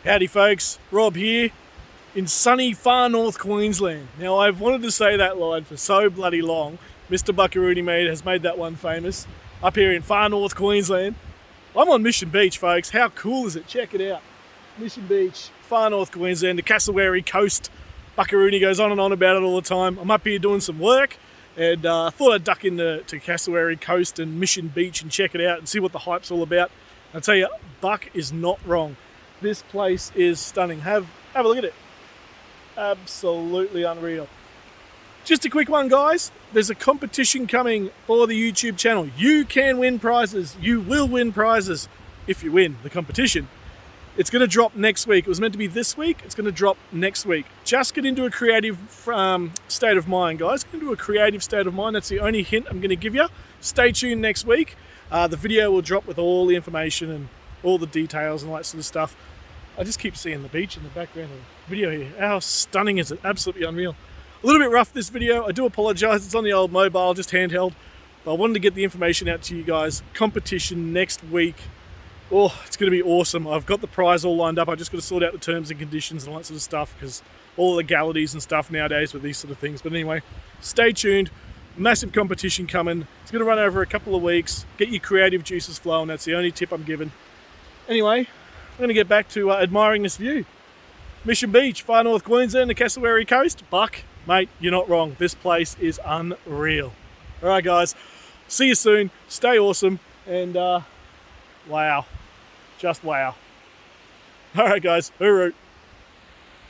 Howdy folks, Rob here in sunny Far North Queensland. Now I've wanted to say that line for so bloody long. Mr. Buckaroonie has made that one famous. Up here in Far North Queensland. I'm on Mission Beach folks, how cool is it? Check it out. Mission Beach, Far North Queensland, the Cassowary coast. Buckaroonie goes on and on about it all the time. I'm up here doing some work and I thought I'd duck into Cassowary coast and Mission Beach and check it out and see what the hype's all about. I'll tell you, Buck is not wrong. This place is stunning. Have a look at it. Absolutely unreal. Just a quick one, guys. There's a competition coming for the YouTube channel. You can win prizes. You will win prizes if you win the competition. It's going to drop next week. It was meant to be this week. It's going to drop next week. Just get into a creative state of mind, guys. Get into a creative state of mind. That's the only hint I'm going to give you. Stay tuned next week. The video will drop with all the information and all the details and all that sort of stuff. I just keep seeing the beach in the background of the video here. How stunning is it? Absolutely unreal. A little bit rough this video. I do apologise. It's on the old mobile, just handheld. But I wanted to get the information out to you guys. Competition next week. Oh, it's going to be awesome. I've got the prize all lined up. I just got to sort out the terms and conditions and all that sort of stuff because all the legalities and stuff nowadays with these sort of things. But anyway, stay tuned. Massive competition coming. It's going to run over a couple of weeks. Get your creative juices flowing. That's the only tip I'm giving. Anyway, I'm going to get back to admiring this view. Mission Beach, Far North Queensland, the Cassowary coast. Buck, mate, you're not wrong. This place is unreal. All right, guys. See you soon. Stay awesome. And wow. Just wow. All right, guys. Hooroo.